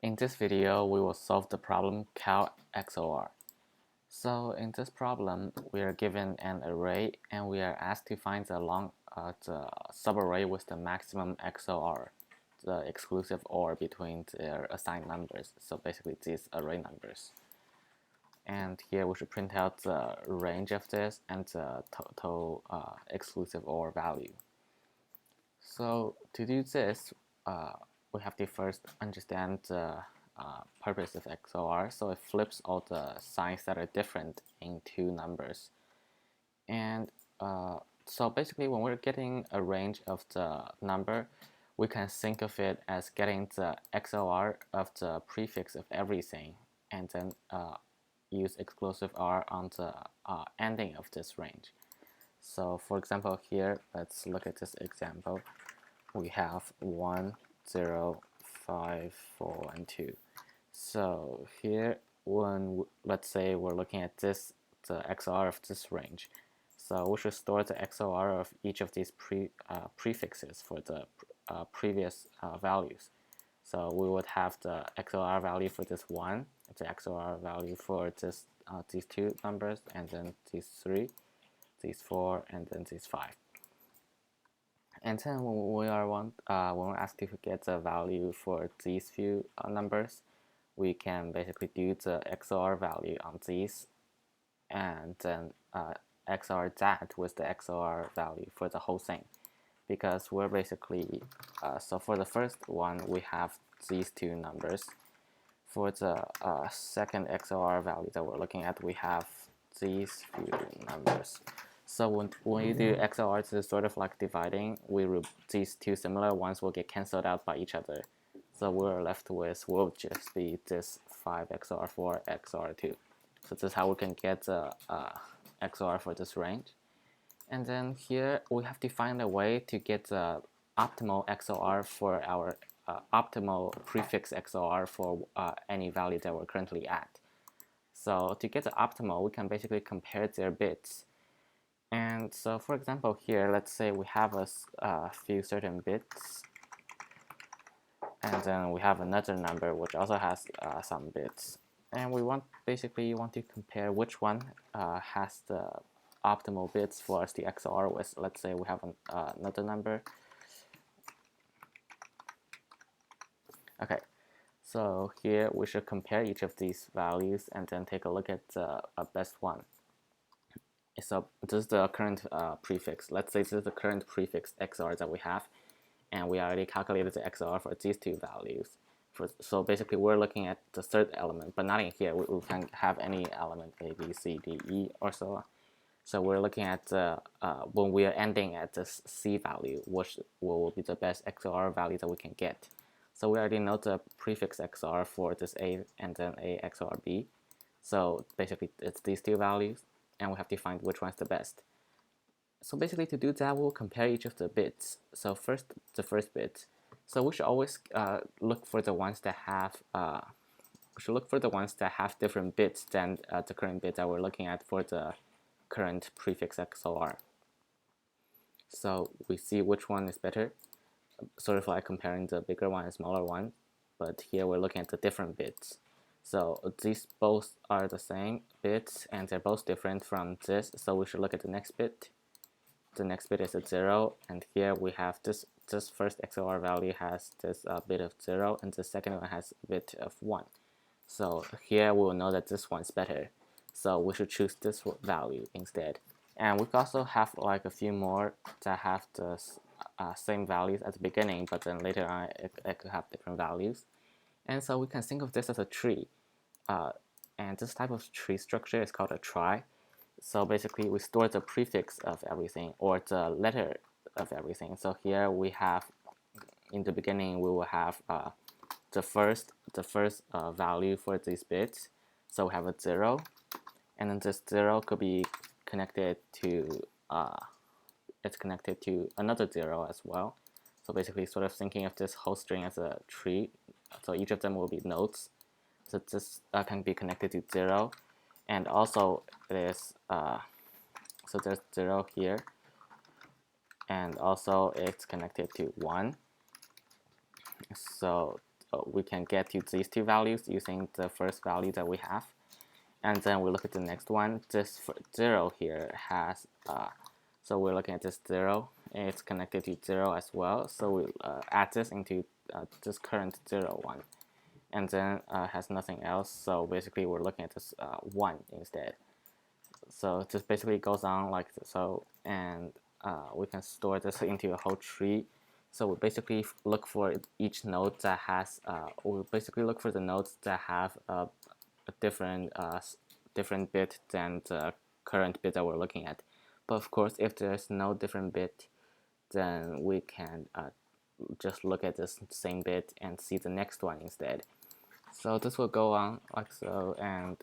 In this video, we will solve the problem Cow XOR. So in this problem, we are given an array and we are asked to find the subarray with the maximum XOR, the exclusive OR between their assigned numbers. So basically these array numbers. And here we should print out the range of this and the total exclusive OR value. So to do this, we have to first understand the purpose of XOR. So it flips all the signs that are different in two numbers. And so basically when we're getting a range of the number, we can think of it as getting the XOR of the prefix of everything and then use exclusive OR on the ending of this range. So for example here, let's look at this example. We have 1, 0, 5, 4, and 2. So here, let's say we're looking at this, the XOR of this range. So we should store the XOR of each of these prefixes for the previous values. So we would have the XOR value for this 1, the XOR value for this these two numbers, and then these 3, these 4, and then these 5. And then when we're asked to get the value for these few numbers, we can basically do the XOR value on these, and then XOR that with the XOR value for the whole thing, because we're basically so for the first one we have these two numbers. For the second XOR value that we're looking at, we have these few numbers. So when you do XOR, it's sort of like dividing. These two similar ones will get cancelled out by each other. So we're left with will just be this 5 XOR 4 XOR 2. So this is how we can get the XOR for this range. And then here we have to find a way to get the optimal XOR for our optimal prefix XOR for any value that we're currently at. So to get the optimal, we can basically compare their bits. And so for example here, let's say we have a few certain bits, and then we have another number which also has some bits, and we basically want to compare which one has the optimal bits for us to XOR with. Let's say we have another number. Okay, so here we should compare each of these values and then take a look at the best one. So this is the current prefix. Let's say this is the current prefix XOR that we have, and we already calculated the XOR for these two values. So basically we're looking at the third element, but not in here. We can have any element A, B, C, D, E, or so on. So we're looking at when we are ending at this C value, which will be the best XOR value that we can get. So we already know the prefix XOR for this A and then A XOR B. So basically it's these two values, and we have to find which one's the best. So basically to do that, we'll compare each of the bits. So first, the first bit. So we should always look for the ones that have different bits than the current bit that we're looking at for the current prefix XOR. So we see which one is better, sort of like comparing the bigger one and smaller one, but here we're looking at the different bits. So these both are the same bits and they're both different from this, so we should look at the next bit. The next bit is a 0, and here we have this first XOR value has this bit of 0, and the second one has a bit of 1. So here we will know that this one's better, so we should choose this value instead. And we also have like a few more that have the same values at the beginning, but then later on it could have different values. And so we can think of this as a tree, and this type of tree structure is called a trie. So basically we store the prefix of everything, or the letter of everything. So here we have, in the beginning we will have the first value for these bits. So we have a 0, and then this 0 could be connected to it's connected to another 0 as well. So basically sort of thinking of this whole string as a tree. So each of them will be nodes. So this can be connected to 0, and also it is so there's 0 here, and also it's connected to 1. So we can get to these two values using the first value that we have. And then we look at the next one. This 0 here has, so we're looking at this 0, and it's connected to 0 as well. So we add this into this current 0 one, and then has nothing else. So basically, we're looking at this 1 instead. So this basically goes on like so, and we can store this into a whole tree. So we basically look for each node that has, we basically look for the nodes that have a different different bit than the current bit that we're looking at. But of course, if there's no different bit, then we can just look at this same bit and see the next one instead. So this will go on like so, and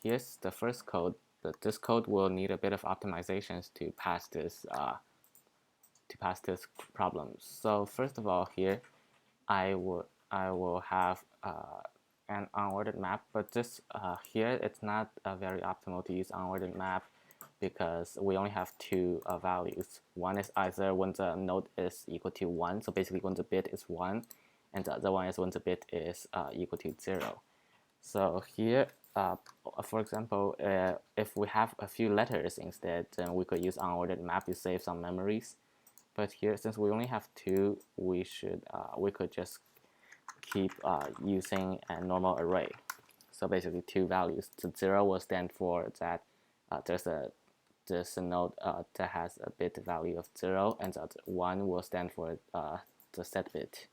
here's the first code. But this code will need a bit of optimizations to pass this problem. So first of all, here I will have an unordered map, but this here it's not very optimal to use unordered map because we only have two values. One is either when the node is equal to 1, so basically when the bit is 1, and the other one is when the bit is equal to 0. So here, for example, if we have a few letters instead, then we could use unordered map to save some memories. But here, since we only have two, we could just keep using a normal array. So basically, two values. The 0 will stand for that there's a node that has a bit value of 0, and the other 1 will stand for the set bit.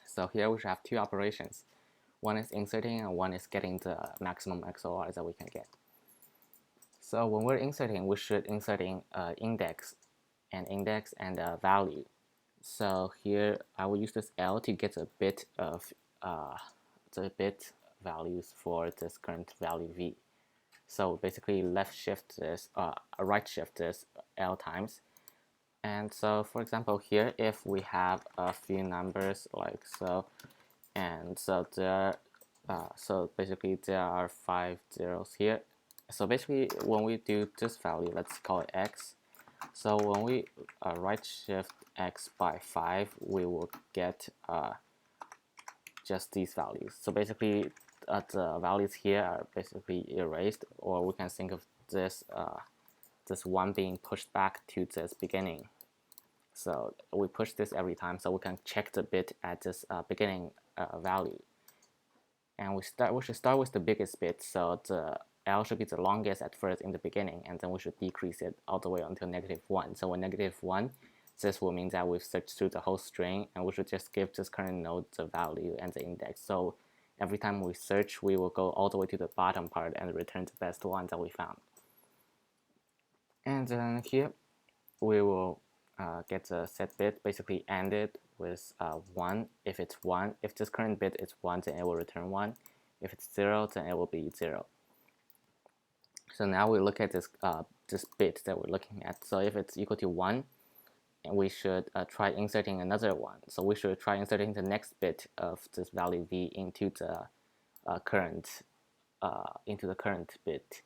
So here we should have two operations. One is inserting and one is getting the maximum XOR that we can get. So when we're inserting, we should inserting index and a value. So here I will use this L to get a bit of the bit values for this current value V. So basically left shift this, right shift this L times. And so for example here, if we have a few numbers like so, and so there, so basically there are 5 zeros here. So basically when we do this value, let's call it X. So when we right shift X by 5, we will get just these values. So basically the values here are basically erased, or we can think of this this 1 being pushed back to this beginning. So we push this every time, so we can check the bit at this beginning value. And we should start with the biggest bit, so the L should be the longest at first in the beginning, and then we should decrease it all the way until -1. So when -1, this will mean that we've searched through the whole string, and we should just give this current node the value and the index. So every time we search, we will go all the way to the bottom part and return the best one that we found. And then here, we will get the set bit, basically end it with 1 if it's 1. If this current bit is 1, then it will return 1. If it's 0, then it will be 0. So now we look at this this bit that we're looking at. So if it's equal to 1, we should try inserting another one. So we should try inserting the next bit of this value V into the current bit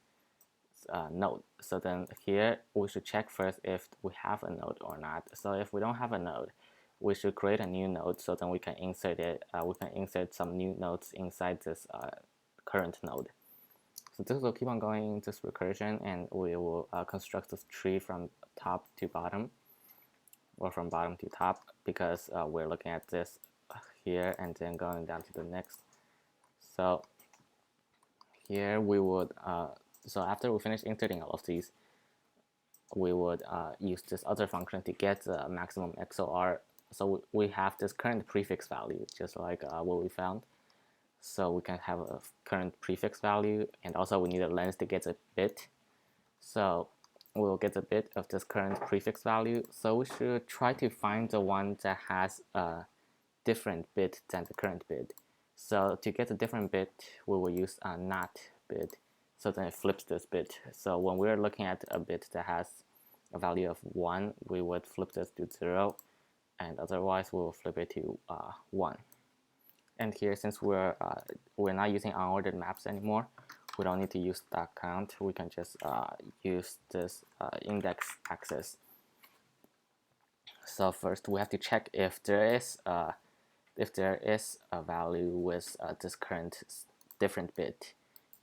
node. So then here we should check first if we have a node or not. So if we don't have a node, we should create a new node, so then we can insert it. We can insert some new nodes inside this current node. So this will keep on going in this recursion, and we will construct this tree from top to bottom, or from bottom to top, because we're looking at this here and then going down to the next. So here we would, so after we finish inserting all of these, we would use this other function to get the maximum XOR. So we have this current prefix value, just like what we found. So we can have a current prefix value, and also we need a length to get a bit. So we'll get a bit of this current prefix value. So we should try to find the one that has a different bit than the current bit. So to get a different bit, we will use a not bit. So then it flips this bit. So when we're looking at a bit that has a value of 1, we would flip this to 0, and otherwise we will flip it to 1. And here, since we're not using unordered maps anymore, we don't need to use .count. We can just use this index access. So first, we have to check if there is if there is a value with this current different bit.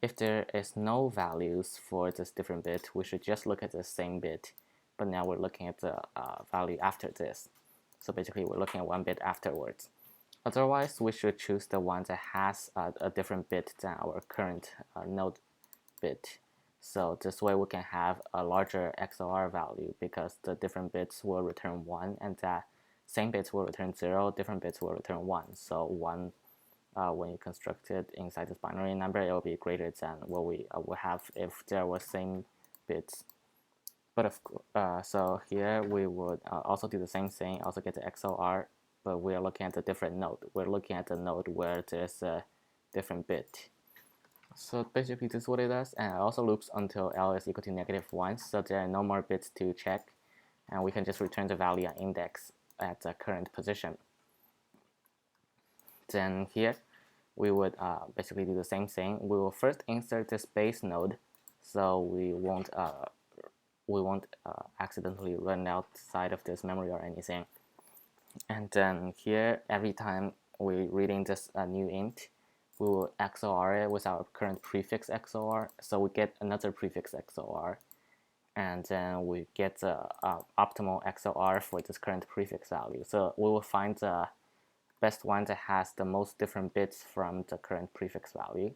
If there is no values for this different bit, we should just look at the same bit, but now we're looking at the value after this. So basically we're looking at one bit afterwards. Otherwise, we should choose the one that has a different bit than our current node bit. So this way we can have a larger XOR value, because the different bits will return 1, and that same bits will return 0, different bits will return 1. So 1, when you construct it inside this binary number, it will be greater than what we would have if there were same bits. But so here we would also do the same thing, also get the XOR, but we are looking at a different node. We're looking at the node where there's a different bit. So basically this is what it does, and it also loops until L is equal to -1, so there are no more bits to check, and we can just return the value and index at the current position. Then here we would basically do the same thing. We will first insert this base node, so we won't accidentally run outside of this memory or anything. And then here, every time we're reading this new int, we will XOR it with our current prefix XOR, so we get another prefix XOR, and then we get the optimal XOR for this current prefix value. So we will find the best one that has the most different bits from the current prefix value,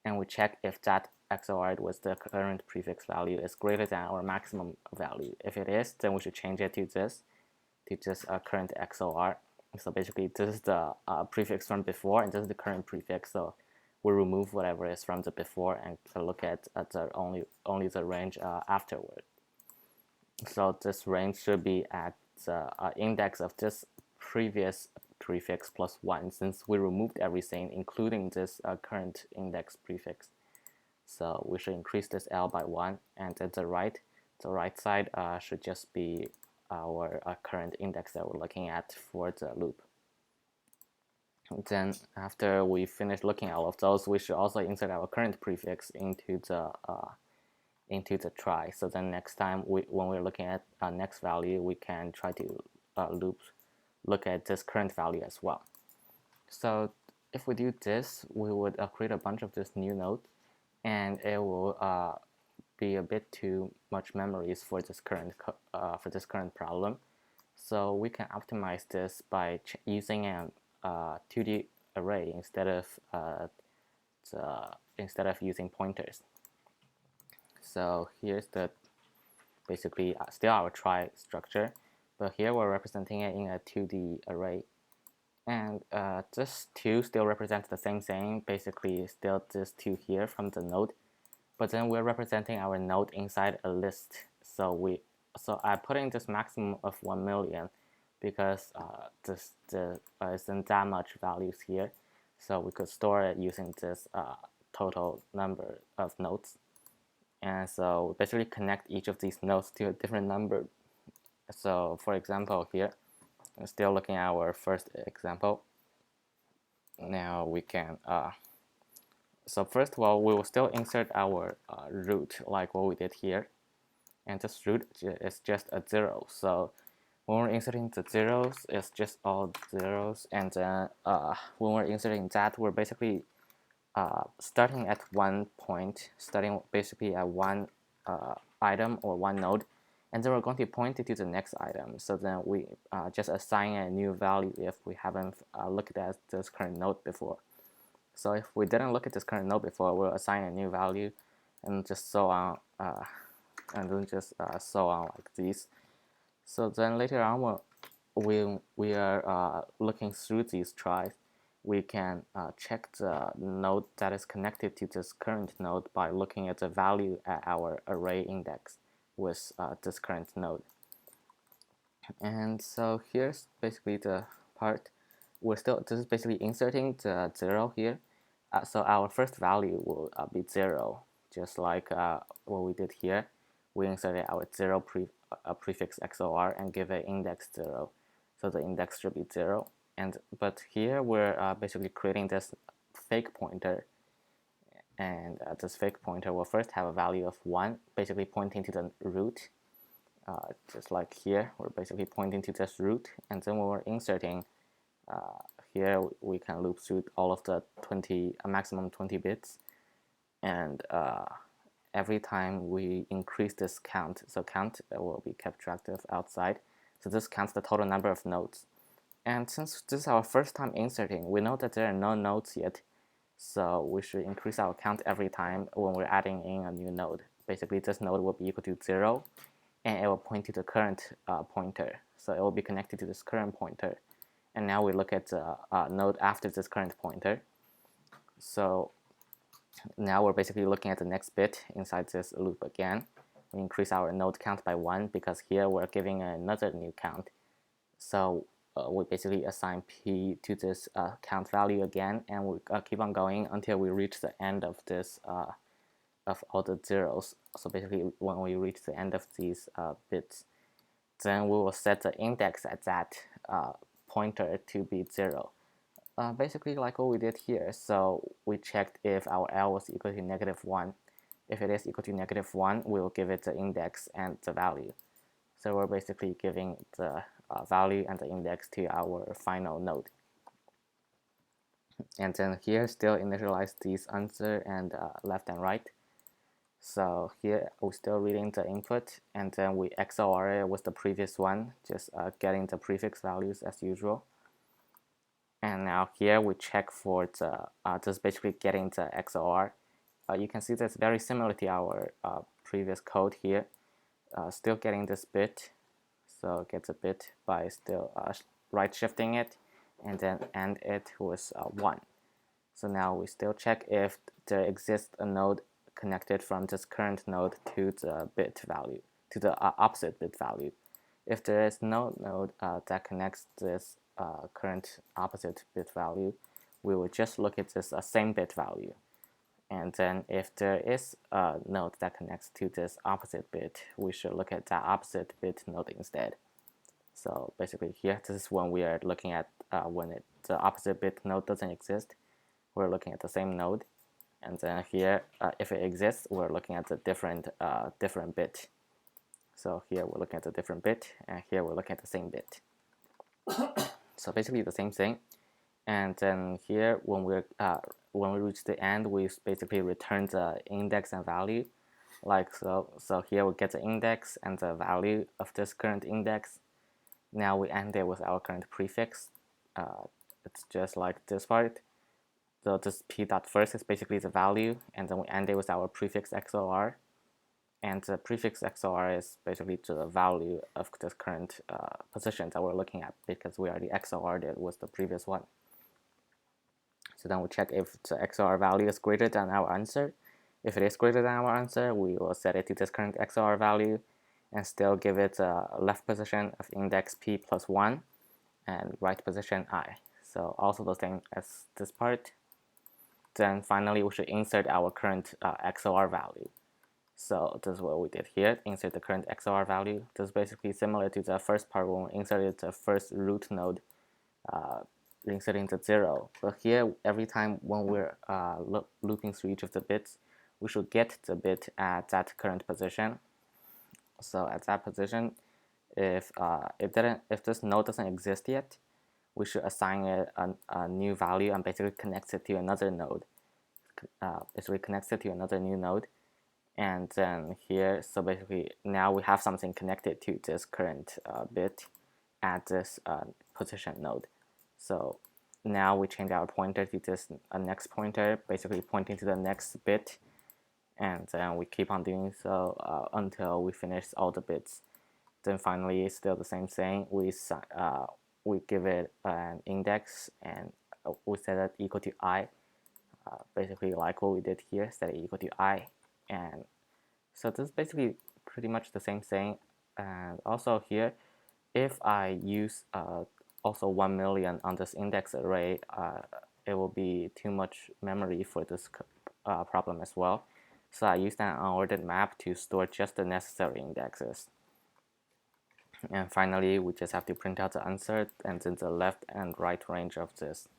and we check if that XOR with the current prefix value is greater than our maximum value. If it is, then we should change it to this current XOR. So basically this is the prefix from before, and this is the current prefix, so we'll remove whatever is from the before and look at the only the range afterward. So this range should be at the index of this previous prefix plus 1, since we removed everything including this current index prefix. So we should increase this L by 1, and at the right side should just be our current index that we're looking at for the loop. Then after we finish looking at all of those, we should also insert our current prefix into the try. So then next time when we're looking at next value, we can try to look at this current value as well. So if we do this, we would create a bunch of this new node, and it will be a bit too much memories for this current problem. So we can optimize this by using a 2D array instead of using pointers. So here's the basically still our try structure, but here we're representing it in a 2D array, and this 2 still represents the same thing, basically still this 2 here from the node, but then we're representing our node inside a list. So I put in this maximum of 1 million because this isn't that much values here, so we could store it using this total number of nodes. And so basically connect each of these nodes to a different number. So for example here, I'm still looking at our first example. Now we can so first of all, we will still insert our root like what we did here, and this root is just a 0. So when we're inserting the zeros, it's just all zeros, and then when we're inserting that, we're basically starting at one point, starting basically at one item or one node, and then we're going to point it to the next item. So then we just assign a new value if we haven't looked at this current node before. So if we didn't look at this current node before, we'll assign a new value, and just so on, and then just so on like these. So then later on, when we are looking through these tries, we can check the node that is connected to this current node by looking at the value at our array index with this current node. And so here's basically the part. This is basically inserting the 0 here. So our first value will be 0, just like what we did here. We inserted our 0 prefix XOR and give it index 0. So the index should be 0. But here we're basically creating this fake pointer. And this fake pointer will first have a value of 1, basically pointing to the root. Just like here, we're basically pointing to this root. And then when we're inserting here we can loop through all of the maximum 20 bits, and every time we increase this count, so count will be kept track of outside. So this counts the total number of nodes. And since this is our first time inserting, we know that there are no nodes yet, so we should increase our count every time when we're adding in a new node. Basically, this node will be equal to 0, and it will point to the current pointer. So it will be connected to this current pointer. And now we look at the node after this current pointer. So now we're basically looking at the next bit inside this loop again. We increase our node count by 1 because here we're giving another new count. So we basically assign p to this count value again, and we keep on going until we reach the end of this of all the zeros. So basically, when we reach the end of these bits, then we will set the index at that pointer to be 0. Basically like what we did here. So we checked if our L was equal to -1. If it is equal to -1, we will give it the index and the value. So we're basically giving the value and the index to our final node. And then here still initialize these answer and left and right. So here we're still reading the input, and then we XOR it with the previous one, just getting the prefix values as usual. And now here we check for the just basically getting the XOR. You can see that's very similar to our previous code here. Still getting this bit, so it gets a bit by still right shifting it, and then end it with 1. So now we still check if there exists a node connected from this current node to the bit value, to the opposite bit value. If there is no node that connects this current opposite bit value, we will just look at this same bit value. And then if there is a node that connects to this opposite bit, we should look at that opposite bit node instead. So basically here, this is when we are looking at when the opposite bit node doesn't exist, we're looking at the same node. And then here, if it exists, we're looking at the different bit. So here we're looking at a different bit, and here we're looking at the same bit. So basically the same thing. And then here, when we reach the end, we basically return the index and value, like so. So here we get the index and the value of this current index. Now we end it with our current prefix. It's just like this part. So this p dot first is basically the value, and then we end it with our prefix XOR. And the prefix XOR is basically the value of this current position that we're looking at, because we already XOR'd it with the previous one. So then we check if the XOR value is greater than our answer. If it is greater than our answer, we will set it to this current XOR value and still give it a left position of index p plus 1 and right position I. So also the same as this part. Then finally, we should insert our current XOR value. So this is what we did here, insert the current XOR value. This is basically similar to the first part when we inserted the first root node, inserting the 0. But here, every time when we're looping through each of the bits, we should get the bit at that current position. So at that position, if this node doesn't exist yet, we should assign it a new value and basically connect it to another node. Basically connects it to another new node. And then here, so basically now we have something connected to this current bit at this position node. So now we change our pointer to this next pointer, basically pointing to the next bit. And then we keep on doing so until we finish all the bits. Then finally, it's still the same thing. We give it an index, and we set it equal to I. Basically like what we did here, set it equal to I. And so this is basically pretty much the same thing. And also here, if I use also 1 million on this index array, it will be too much memory for this problem as well. So I used an unordered map to store just the necessary indexes. And finally, we just have to print out the answer and then the left and right range of this.